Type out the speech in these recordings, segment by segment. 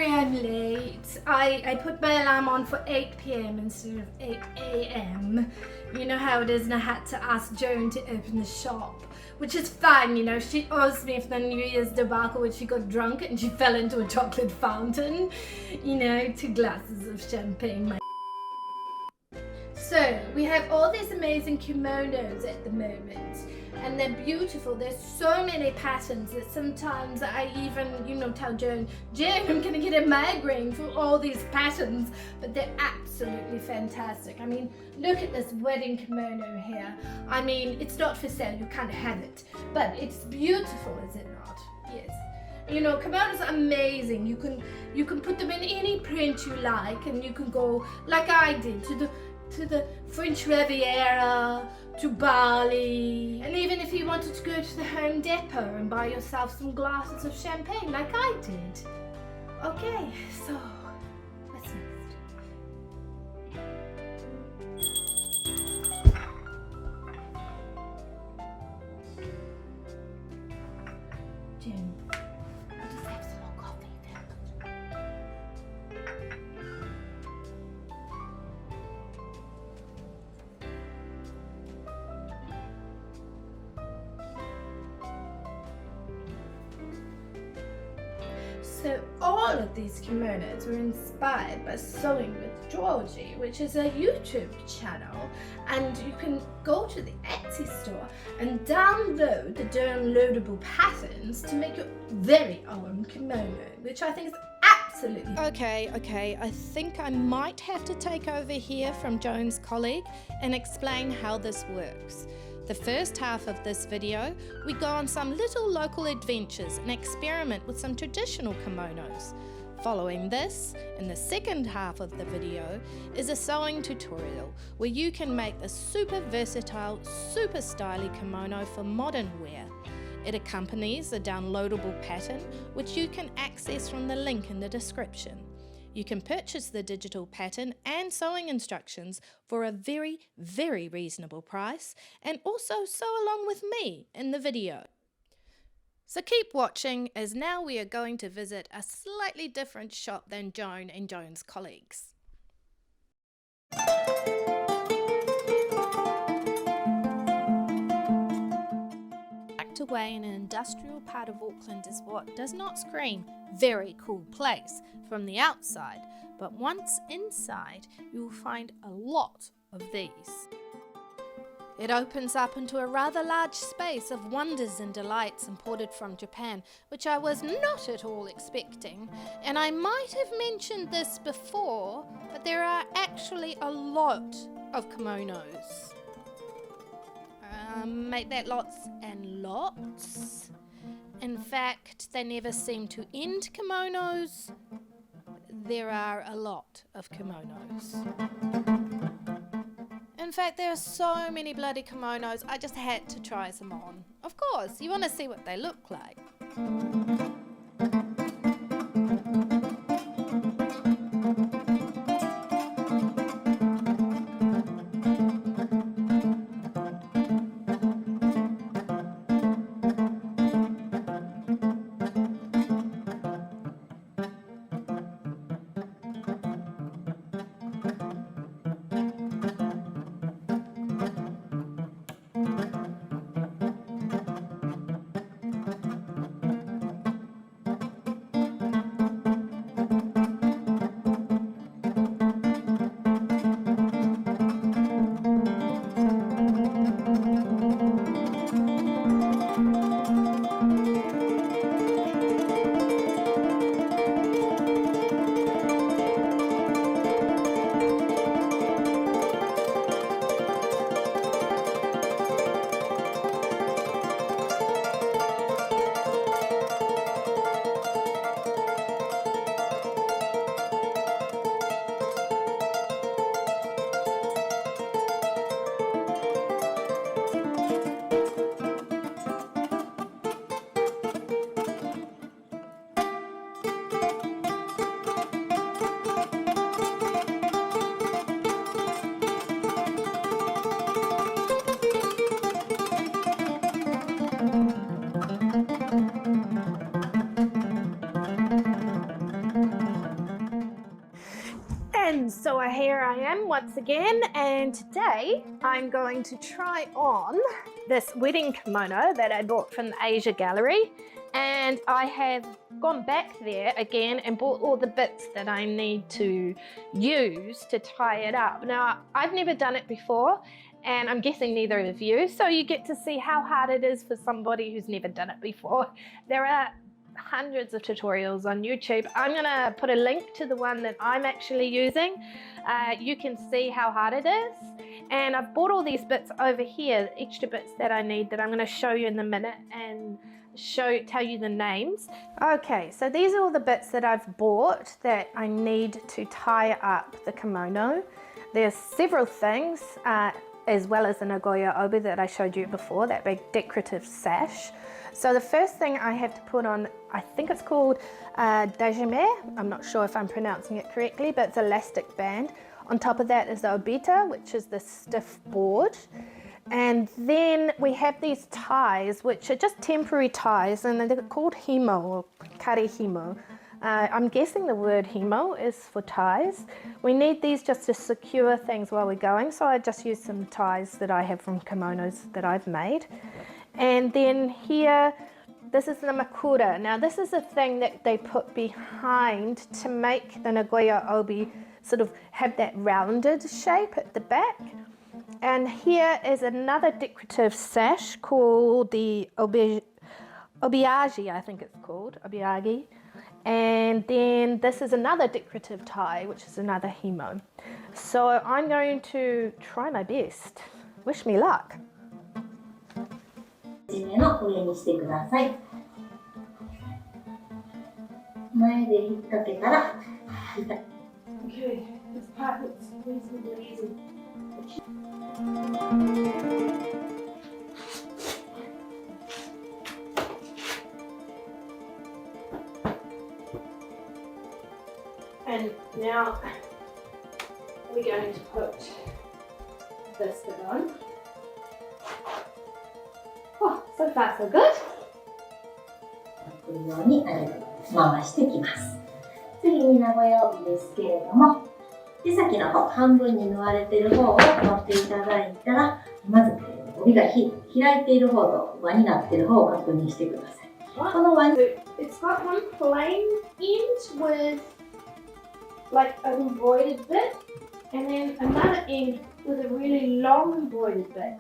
sorry I'm late. I put my alarm on for 8 p.m. instead of 8 a.m. You know how it is, and I had to ask Joan to open the shop, which is fine, you know. She owes me for the New Year's debacle when she got drunk and she fell into a chocolate fountain. You know, 2 glasses of champagne. So, we have all these amazing kimonos at the moment, and they're beautiful. There's so many patterns that sometimes I even, you know, tell Joan, I'm gonna get a migraine for all these patterns, but they're absolutely fantastic. I mean, look at this wedding kimono here. I mean, it's not for sale, you can't have it, but it's beautiful, is it not? Yes. You know, kimonos are amazing. You can put them in any print you like, and you can go, like I did, to the French Riviera, to Bali, and even if you wanted to go to the Home Depot and buy yourself some glasses of champagne like I did. Okay, so what's next? June, I'll just have some more coffee then. So all of these kimonos were inspired by Sewing with Georgie, which is a YouTube channel, and you can go to the Etsy store and download the downloadable patterns to make your very own kimono, which I think is absolutely... Okay, I think I might have to take over here from Joan's colleague and explain how this works. The first half of this video, we go on some little local adventures and experiment with some traditional kimonos. Following this, in the second half of the video, is a sewing tutorial where you can make a super versatile, super stylish kimono for modern wear. It accompanies a downloadable pattern which you can access from the link in the description. You can purchase the digital pattern and sewing instructions for a very, very reasonable price, and also sew along with me in the video. So keep watching, as now we are going to visit a slightly different shop than Joan and Joan's colleagues. Tucked away in an industrial part of Auckland is what does not scream very cool place from the outside, but once inside you will find a lot of these. It opens up into a rather large space of wonders and delights imported from Japan, which I was not at all expecting, and I might have mentioned this before, but there are actually a lot of kimonos. Make that lots and lots. In fact, they never seem to end kimonos. There are a lot of kimonos. In fact, there are so many bloody kimonos, I just had to try some on. Of course, you want to see what they look like. once again, and today I'm going to try on this wedding kimono that I bought from the Asia Gallery, and I have gone back there again and bought all the bits that I need to use to tie it up. Now, I've never done it before, and I'm guessing neither of you, so you get to see how hard it is for somebody who's never done it before. There are hundreds of tutorials on YouTube. I'm gonna put a link to the one that I'm actually using. You can see how hard it is, and I've bought all these bits over here, extra bits that I need that I'm going to show you in a minute and tell you the names. Okay, so these are all the bits that I've bought that I need to tie up the kimono. There's several things, as well as the Nagoya obi that I showed you before, that big decorative sash. So the first thing I have to put on, I think it's called dajime. I'm not sure if I'm pronouncing it correctly, but it's elastic band. On top of that is the obita, which is the stiff board. And then we have these ties, which are just temporary ties, and they're called himo or kare himo. I'm guessing the word himo is for ties. We need these just to secure things while we're going, so I just use some ties that I have from kimonos that I've made. And then here, this is the makura. Now this is a thing that they put behind to make the Nagoya obi sort of have that rounded shape at the back. And here is another decorative sash called the obiagi, I think it's called, obiagi. And then this is another decorative tie, which is another himo. So I'm going to try my best. Wish me luck. の上にしてください。前で引っ掛けたら、Okay, this part looks reasonably easy. And now we're going to put this bit on. Oh, so far so good. このように回していきます。次に名古屋帯ですけれども、手先の方、半分に縫われている方を持っていただいたら、まず帯が開いている方と輪になっている方を確認してください。この輪に It's got one plain end with like an embroidered bit, and then another end with a really long embroidered bit.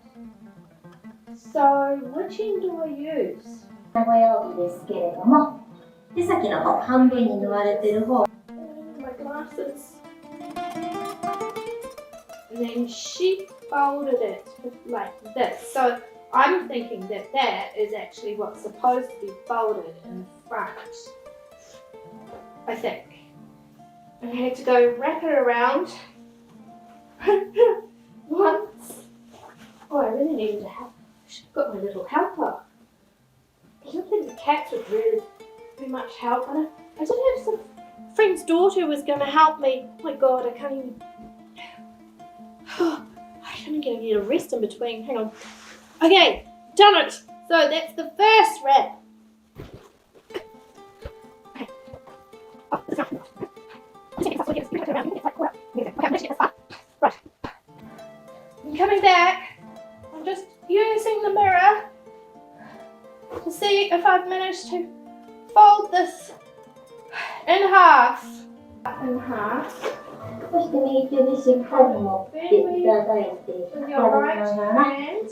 So which end do I use? 名古屋帯ですけれども、手先の方、半分に縫われている方。My glasses. And then she folded it like this. So I'm thinking that that is actually what's supposed to be folded in front. I think. I had to go wrap it around once. Oh, I really needed to help. I should have got my little helper. I don't think the cats would really be much help. I did have some friend's daughter was going to help me. Oh my God, I can't even. I'm going to need a rest in between. Hang on. Okay, done it. So that's the first wrap. Right. I'm coming back. I'm just using the mirror to see if I've managed to fold this in half. In half. そして右手でしっかり持っていただいて、引っ張りながら、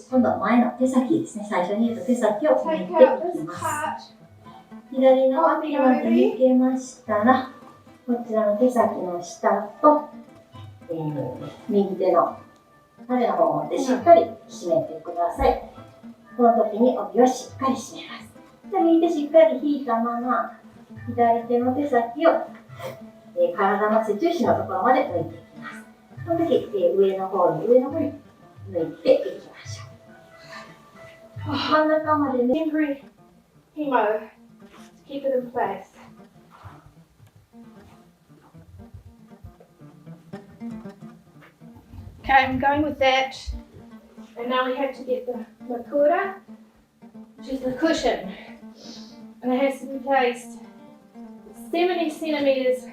今度は前の手先ですね。最初に言った手先を持っていきます。左側手まで抜けましたら、こちらの手先の下と、右手の種の方を持ってしっかり締めてください。この時に帯をしっかり締めます。右手しっかり引いたまま、左手の手先を体の背中心のところまで抜いていきます。その時、上の方に抜いていきましょう。真ん中までね。Temporary hemo to keep it in place. Okay, I'm going with that. And now we have to get the makura, which is the cushion. And it has to be placed 70 centimeters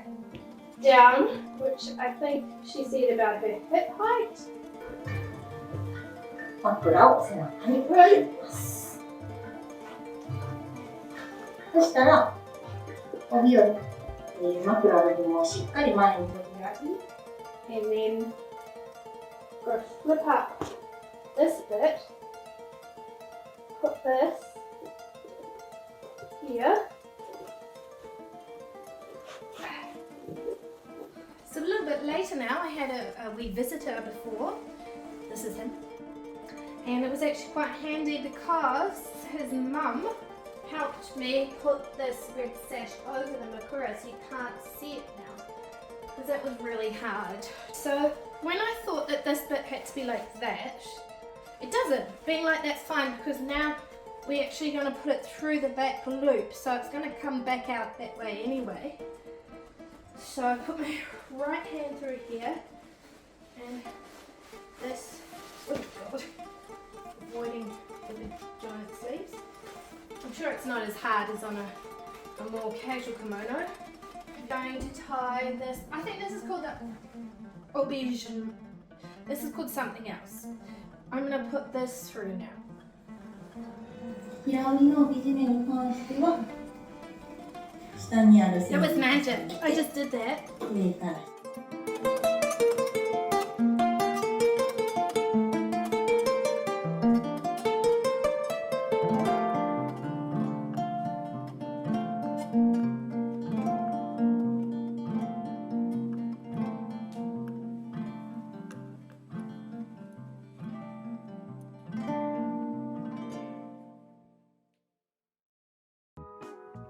down, which I think she said about her hip height. 枕を背中に入れます。そしたら、帯を、枕の紐をしっかり前に取り上げ、 And then go flip up this bit, put this here. So a little bit later now, I had a wee visitor before. This is him. And it was actually quite handy because his mum helped me put this red sash over the makura so you can't see it now, because that was really hard. So when I thought that this bit had to be like that, it doesn't. Being like that's fine, because now we're actually going to put it through the back loop, so it's going to come back out that way anyway. So I put my right hand through here, and this, oh god, avoiding the big giant sleeves. I'm sure it's not as hard as on a more casual kimono. I'm going to tie this, I think this is called the aubergine. This is called something else. I'm going to put this through now. 平織りの帯締めに関しては、下にある線 That was magic. I just did that. 上から。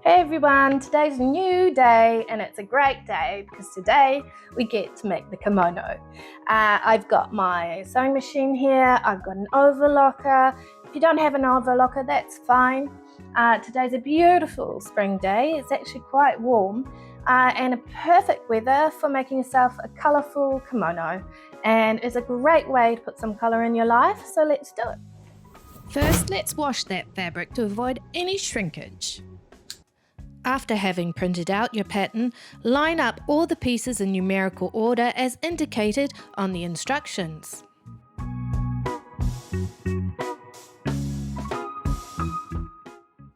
Hey everyone, today's a new day and it's a great day because today we get to make the kimono. I've got my sewing machine here, I've got an overlocker. If you don't have an overlocker, that's fine. Today's a beautiful spring day, it's actually quite warm and a perfect weather for making yourself a colourful kimono, and it's a great way to put some colour in your life, so let's do it. First, let's wash that fabric to avoid any shrinkage. After having printed out your pattern, line up all the pieces in numerical order as indicated on the instructions.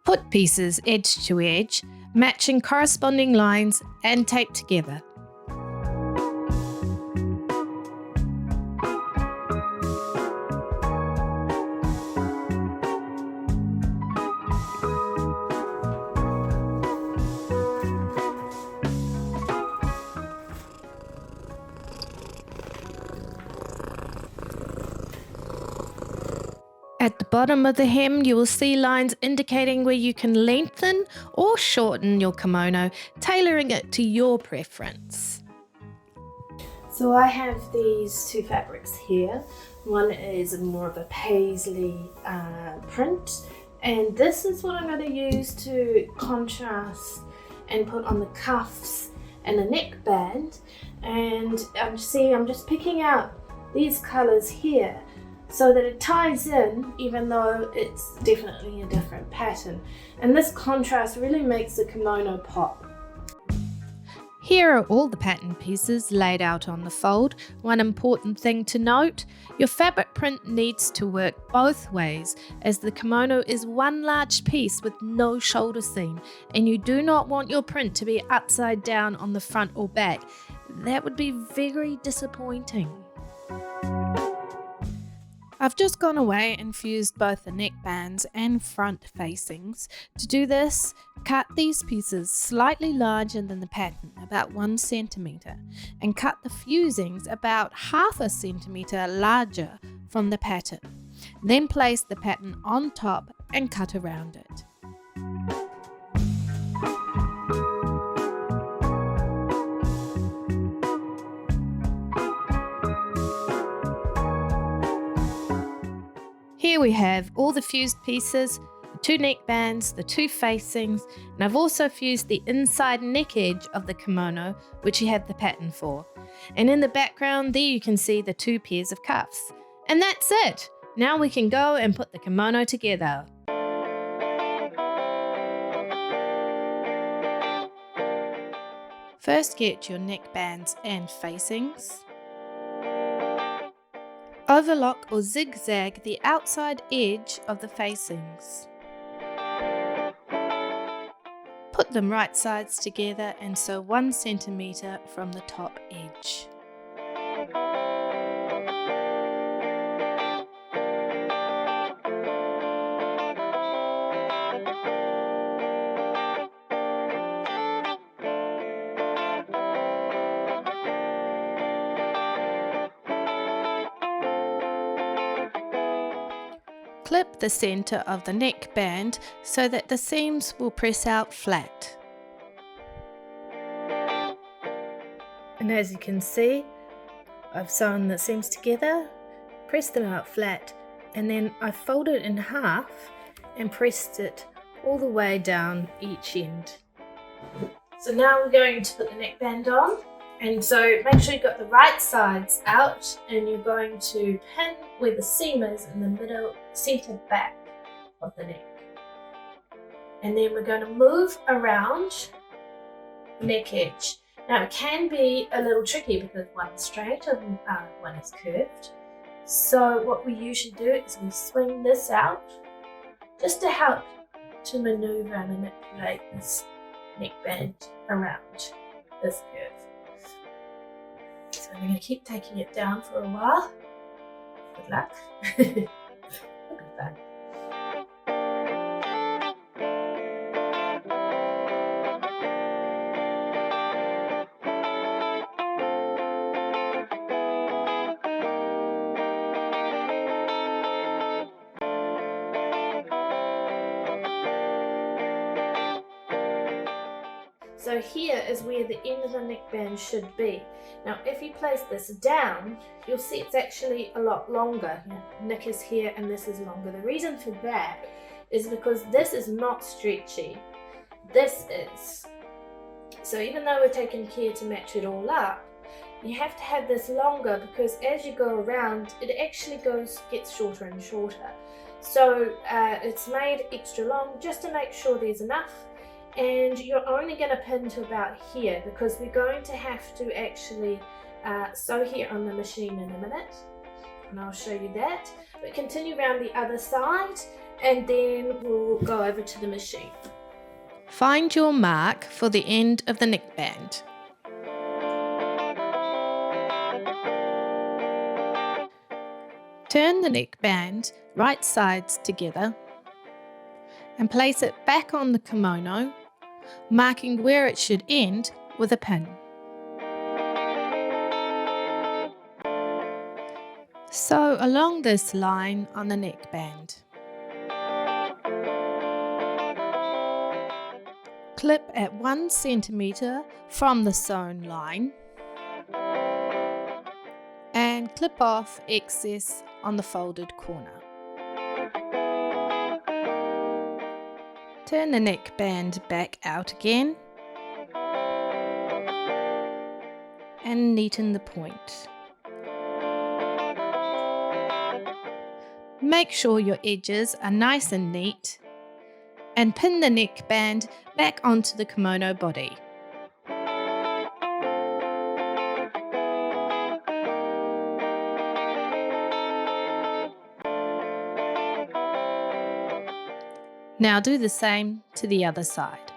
Put pieces edge to edge, matching corresponding lines and tape together. At the bottom of the hem, you will see lines indicating where you can lengthen or shorten your kimono, tailoring it to your preference. So I have these two fabrics here. One is more of a paisley print, and this is what I'm going to use to contrast and put on the cuffs and the neckband. And I'm just picking out these colours here, so that it ties in even though it's definitely a different pattern. And this contrast really makes the kimono pop. Here are all the pattern pieces laid out on the fold. One important thing to note, your fabric print needs to work both ways, as the kimono is one large piece with no shoulder seam, and you do not want your print to be upside down on the front or back. That would be very disappointing. I've just gone away and fused both the neckbands and front facings. To do this, cut these pieces slightly larger than the pattern, about 1 centimetre, and cut the fusings about 1/2 centimetre larger from the pattern. Then place the pattern on top and cut around it. Here we have all the fused pieces, the 2 neckbands, the 2 facings, and I've also fused the inside neck edge of the kimono, which you have the pattern for. And in the background there you can see the 2 pairs of cuffs. And that's it! Now we can go and put the kimono together. First get your neckbands and facings. Overlock or zigzag the outside edge of the facings. Put them right sides together and sew 1 centimeter from the top edge. Clip the center of the neckband so that the seams will press out flat. And as you can see, I've sewn the seams together, pressed them out flat, and then I folded it in half and pressed it all the way down each end. So now we're going to put the neckband on. And so make sure you've got the right sides out, and you're going to pin where the seam is in the middle, center back of the neck. And then we're going to move around the neck edge. Now it can be a little tricky because one's straight and one is curved. So what we usually do is we swing this out just to help to maneuver and manipulate this neckband around this curve. So I'm going to keep taking it down for a while. Good luck. It'll be fun. So here is where the end of the neckband should be. Now if you place this down, you'll see it's actually a lot longer. Neck is here and this is longer. The reason for that is because this is not stretchy. This is. So even though we're taking care to match it all up, you have to have this longer because as you go around, it actually gets shorter and shorter. So it's made extra long just to make sure there's enough. And you're only going to pin to about here because we're going to have to actually sew here on the machine in a minute, and I'll show you that. But continue around the other side and then we'll go over to the machine. Find your mark for the end of the neckband. Turn the neckband right sides together and place it back on the kimono, marking where it should end with a pin. Sew along this line on the neckband. Clip at 1 centimeter from the sewn line and clip off excess on the folded corner. Turn the neckband back out again and neaten the point. Make sure your edges are nice and neat and pin the neckband back onto the kimono body. Now do the same to the other side.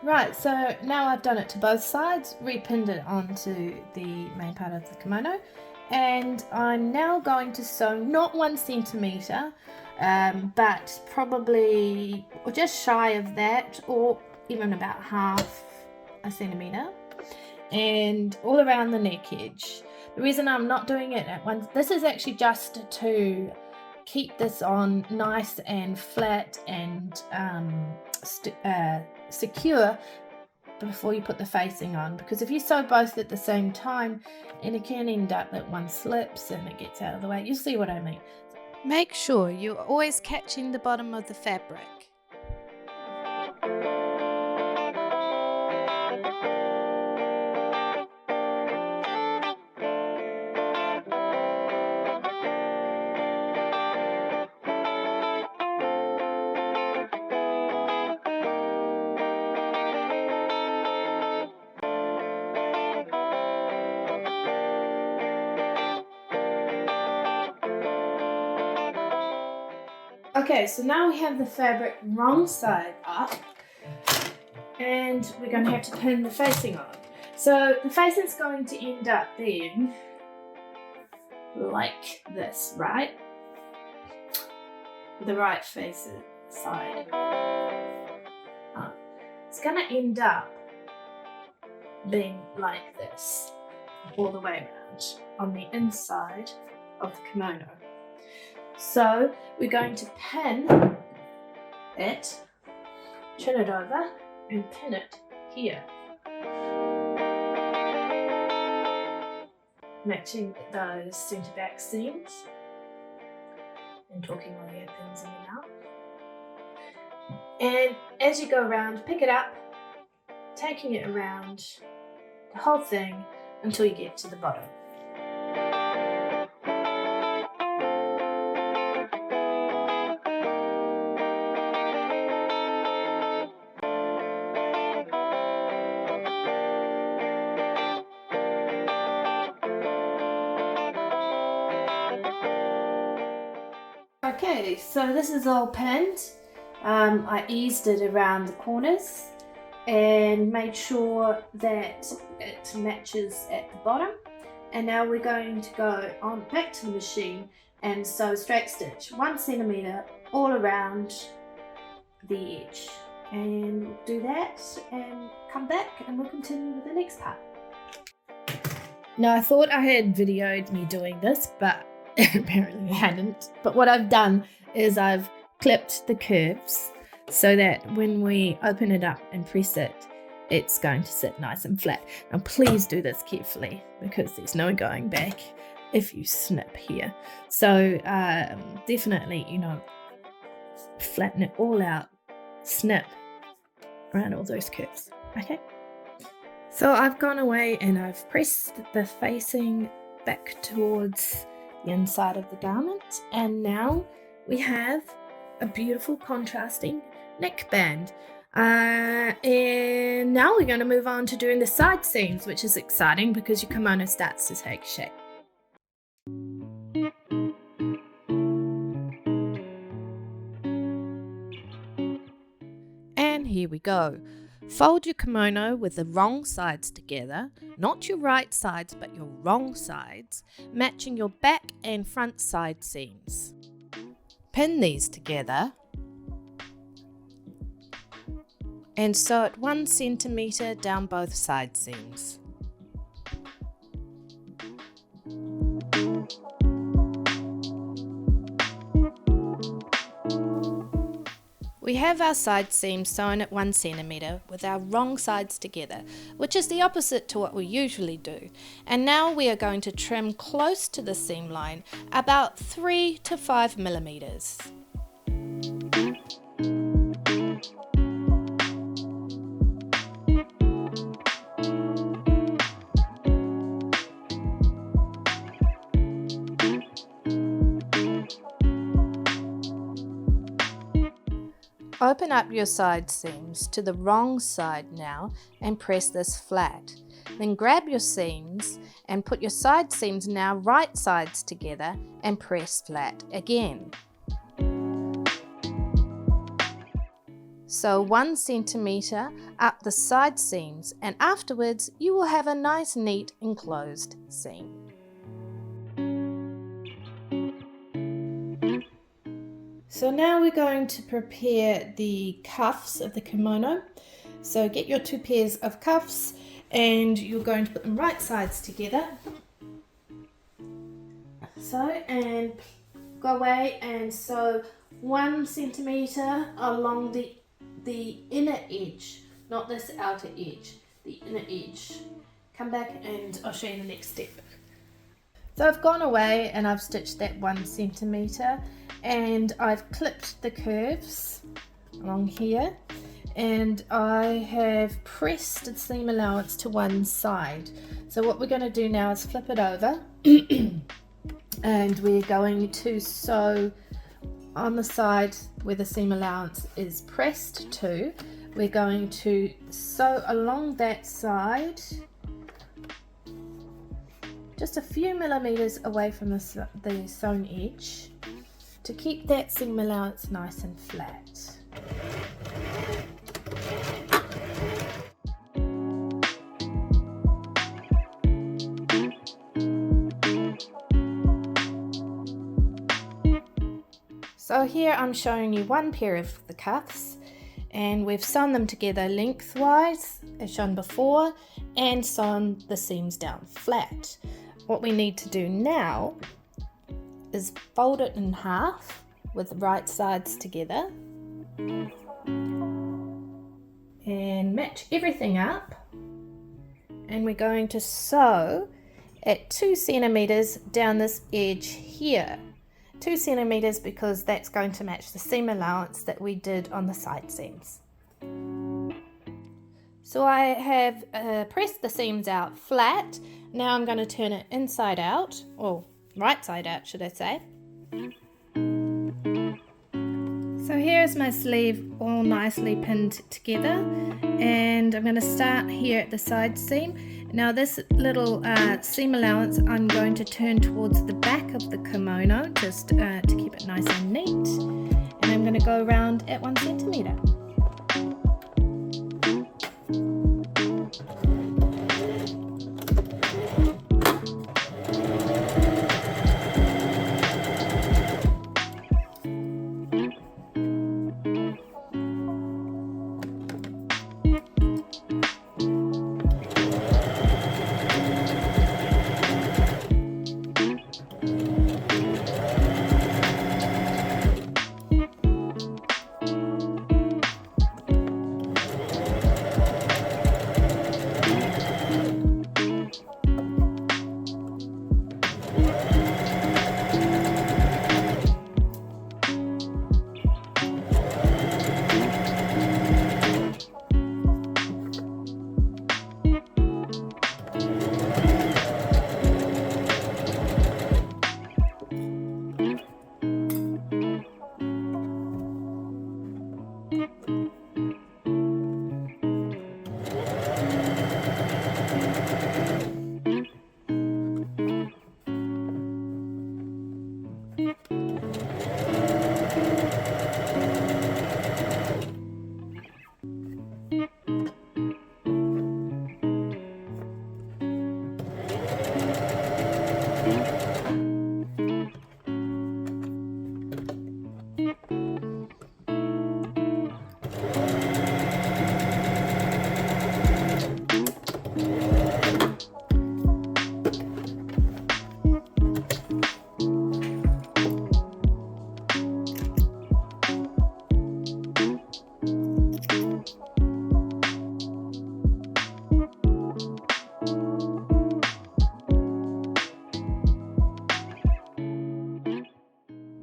Right, so now I've done it to both sides, repinned it onto the main part of the kimono, and I'm now going to sew not 1 centimeter, but probably just shy of that, or even about half a centimeter, and all around the neck edge. The reason I'm not doing it at once, this is actually just to keep this on nice and flat and secure before you put the facing on, because if you sew both at the same time, and it can end up that one slips and it gets out of the way. You'll see what I mean. Make sure you're always catching the bottom of the fabric. Okay, so now we have the fabric wrong side up, and we're going to have to pin the facing on. So the facing's going to end up being like this, right? The right facing side. It's going to end up being like this all the way around on the inside of the kimono. So we're going to pin it, turn it over, and pin it here. Matching those centre back seams. And talking while you have pins in your mouth. And as you go around, pick it up, taking it around the whole thing until you get to the bottom. Okay, so this is all pinned. I eased it around the corners and made sure that it matches at the bottom. And now we're going to go on back to the machine and sew straight stitch 1 centimetre all around the edge. And we'll do that and come back and we'll continue with the next part. Now I thought I had videoed me doing this, but apparently I hadn't. But what I've done is I've clipped the curves so that when we open it up and press it, it's going to sit nice and flat. Now please do this carefully because there's no going back if you snip here. So definitely, flatten it all out, snip around all those curves, okay? So I've gone away and I've pressed the facing back towards the inside of the garment, and now we have a beautiful contrasting neckband. And now we're going to move on to doing the side seams, which is exciting because your kimono starts to take shape. And here we go. Fold your kimono with the wrong sides together, not your right sides but your wrong sides, matching your back and front side seams. Pin these together and sew it 1 centimetre down both side seams. We have our side seams sewn at 1 centimetre with our wrong sides together, which is the opposite to what we usually do. And now we are going to trim close to the seam line, about 3 to 5 millimetres. Open up your side seams to the wrong side now and press this flat. Then grab your seams and put your side seams now right sides together and press flat again. Sew 1 centimetre up the side seams, and afterwards you will have a nice neat enclosed seam. So now we're going to prepare the cuffs of the kimono. So get your 2 pairs of cuffs and you're going to put them right sides together. So, and go away and sew 1 centimetre along the inner edge, not this outer edge, the inner edge. Come back and I'll show you the next step. So I've gone away and I've stitched that 1 centimetre and I've clipped the curves along here, and I have pressed the seam allowance to one side. So what we're going to do now is flip it over and we're going to sew on the side where the seam allowance is pressed to. We're going to sew along that side just a few millimeters away from the sewn edge, to keep that seam allowance nice and flat. So here I'm showing you one pair of the cuffs, and we've sewn them together lengthwise as shown before and sewn the seams down flat. What we need to do now is fold it in half with the right sides together and match everything up, and we're going to sew at 2 centimeters down this edge here. 2 centimeters because that's going to match the seam allowance that we did on the side seams. So I have pressed the seams out flat. Now I'm going to turn it inside out, or right side out should I say. So here's my sleeve all nicely pinned together, and I'm going to start here at the side seam. Now this little seam allowance I'm going to turn towards the back of the kimono just to keep it nice and neat, and I'm going to go around at 1 centimeter.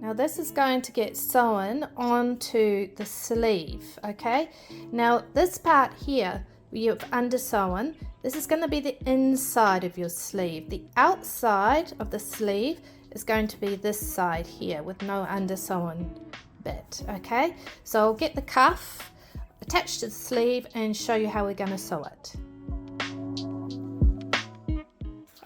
Now this is going to get sewn onto the sleeve, okay? Now this part here, you've under sewn, this is going to be the inside of your sleeve. The outside of the sleeve is going to be this side here with no under sewn bit, okay? So I'll get the cuff attached to the sleeve and show you how we're going to sew it.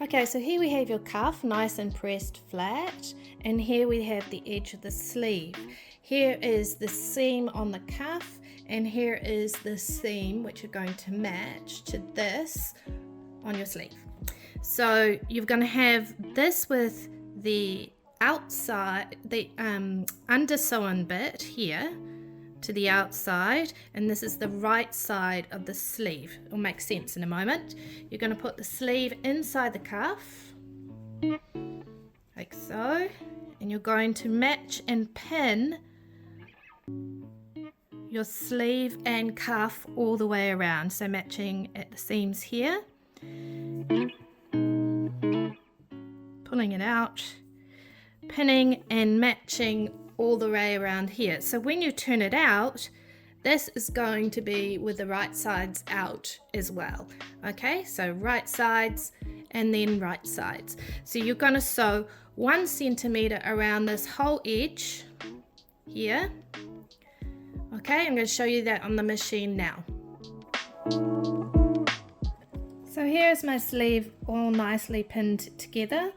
Okay, so here we have your cuff nice and pressed flat, and here we have the edge of the sleeve. Here is the seam on the cuff, and here is the seam which you're going to match to this on your sleeve. So you're going to have this with the outside, the under sewn bit here to the outside, and this is the right side of the sleeve. It'll make sense in a moment. You're going to put the sleeve inside the cuff like so, and you're going to match and pin your sleeve and cuff all the way around, so matching at the seams here, pulling it out, pinning and matching all the way around here. So when you turn it out, this is going to be with the right sides out as well. Okay, so right sides and then right sides. So you're going to sew 1 centimeter around this whole edge here. Okay, I'm going to show you that on the machine now. So here's my sleeve all nicely pinned together,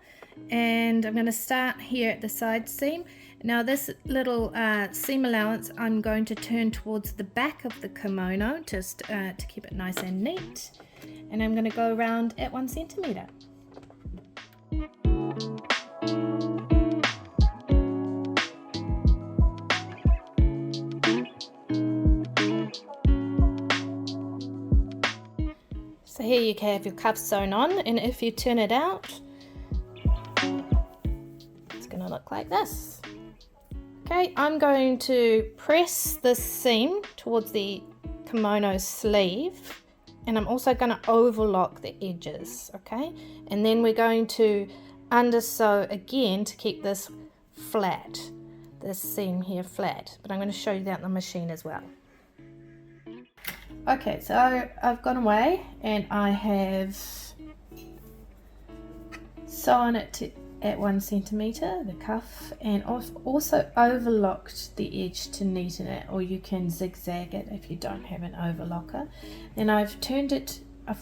and I'm going to start here at the side seam, Now this little seam allowance I'm going to turn towards the back of the kimono just to keep it nice and neat, and I'm going to go around at 1 centimeter. So here you have your cuff sewn on, and if you turn it out, it's going to look like this. Okay, I'm going to press this seam towards the kimono sleeve, and I'm also going to overlock the edges, okay? And then we're going to undersew again to keep this flat, this seam here flat, but I'm going to show you that on the machine as well. Okay, so I've gone away and I have sewn it at 1 centimeter, the cuff, and I've also overlocked the edge to neaten it, or you can zigzag it if you don't have an overlocker. Then I've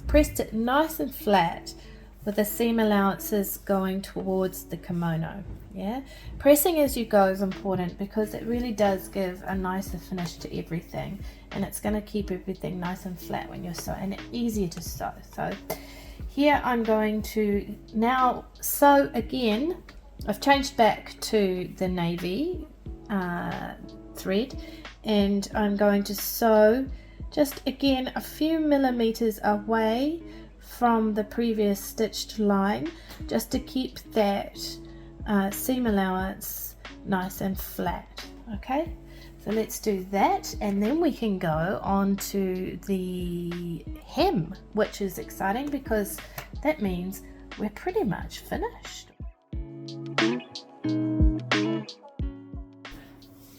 pressed it nice and flat with the seam allowances going towards the kimono. Yeah, pressing as you go is important because it really does give a nicer finish to everything, and it's going to keep everything nice and flat when you're sewing, and easier to sew. So here I'm going to now sew again. I've changed back to the navy thread, and I'm going to sew just again a few millimeters away from the previous stitched line, just to keep that seam allowance nice and flat. Okay, so let's do that, and then we can go on to the hem, which is exciting because that means we're pretty much finished.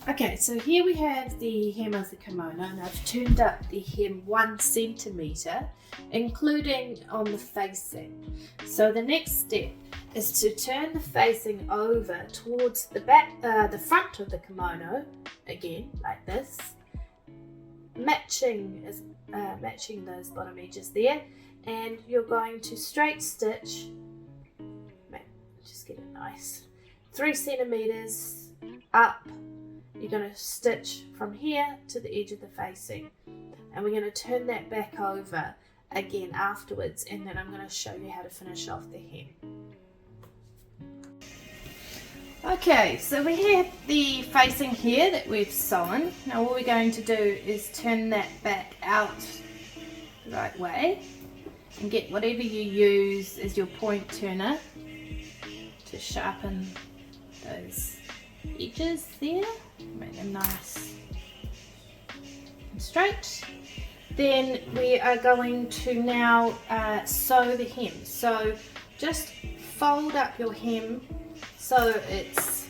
Okay, so here we have the hem of the kimono, and I've turned up the hem 1 centimeter, including on the facing. So the next step is to turn the facing over towards the back, the front of the kimono, again like this, matching those bottom edges there, and you're going to straight stitch. Just get it nice, 3 centimeters up. You're going to stitch from here to the edge of the facing, and we're going to turn that back over again afterwards, and then I'm going to show you how to finish off the hem. Okay, so we have the facing here that we've sewn. Now what we're going to do is turn that back out the right way and get whatever you use as your point turner to sharpen those edges there, make them nice and straight. Then we are going to now sew the hem. So just fold up your hem so it's,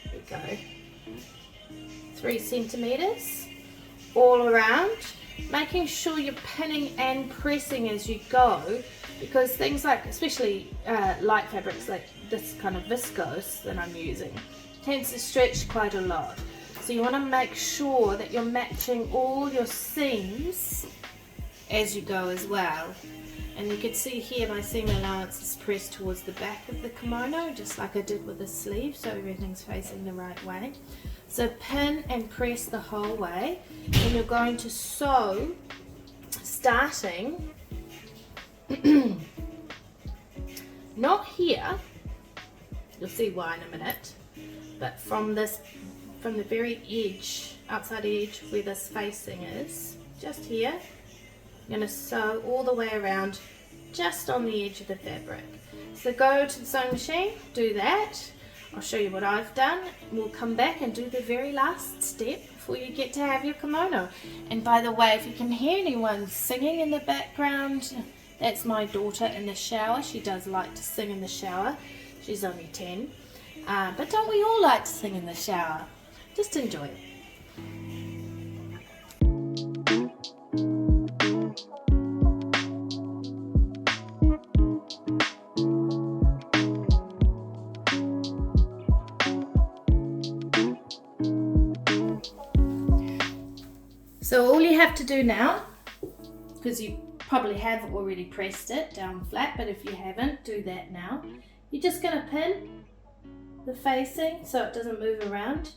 there we go, 3 centimeters all around, making sure you're pinning and pressing as you go, because things like, especially light fabrics like this kind of viscose that I'm using, tends to stretch quite a lot. So you want to make sure that you're matching all your seams as you go as well. And you can see here my seam allowance is pressed towards the back of the kimono, just like I did with the sleeve, so everything's facing the right way. So pin and press the whole way, and you're going to sew starting not here, you'll see why in a minute, but from the very edge, outside edge where this facing is, just here. I'm going to sew all the way around just on the edge of the fabric. So go to the sewing machine, do that. I'll show you what I've done. We'll come back and do the very last step before you get to have your kimono. And by the way, if you can hear anyone singing in the background, that's my daughter in the shower. She does like to sing in the shower. She's only 10. But don't we all like to sing in the shower? Just enjoy it. So all you have to do now, because you probably have already pressed it down flat, but if you haven't, do that now. You're just going to pin the facing so it doesn't move around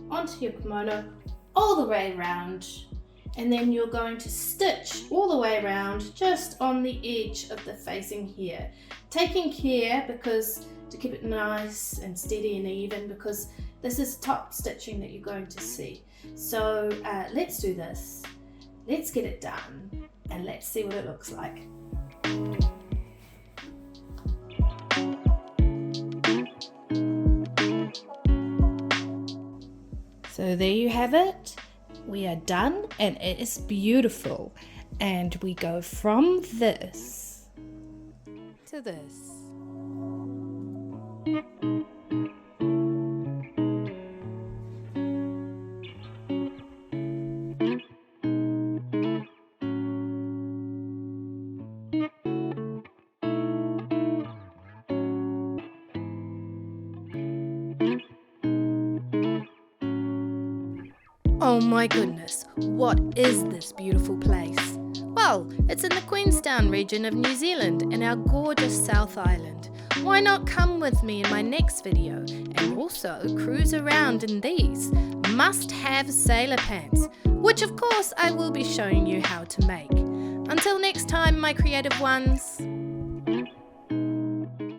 onto your kimono all the way around, and then you're going to stitch all the way around just on the edge of the facing here, taking care because to keep it nice and steady and even, because this is top stitching that you're going to see. So let's do this, let's get it done, and let's see what it looks like. So there you have it. We are done and it is beautiful. And we go from this To this. Oh my goodness, what is this beautiful place? Well, it's in the Queenstown region of New Zealand in our gorgeous South Island. Why not come with me in my next video and also cruise around in these must-have sailor pants, which of course I will be showing you how to make. Until next time, my creative ones.